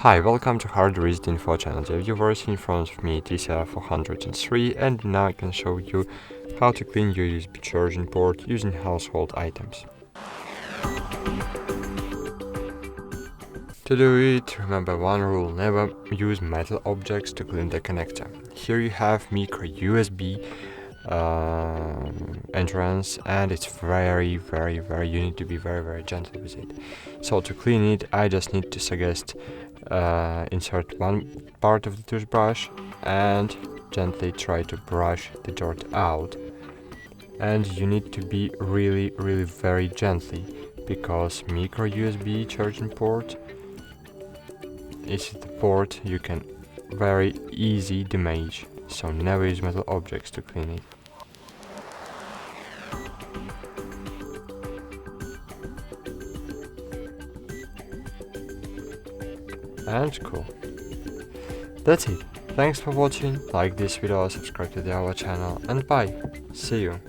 Hi, welcome to HardReset.Info channel. Dear viewers, in front of me TCL 403, and now I can show you how to clean your USB charging port using household items. To do it, remember one rule: never use metal objects to clean the connector. Here you have micro USB entrance, and it's very, you need to be very gentle with it. So to clean it, I just need to suggest insert one part of the toothbrush and gently try to brush the dirt out. And you need to be really very gently, because micro USB charging port is the port you can very easy damage, so never use metal objects to clean it. And cool. That's it. Thanks for watching, like this video, subscribe to our channel, and bye. See you.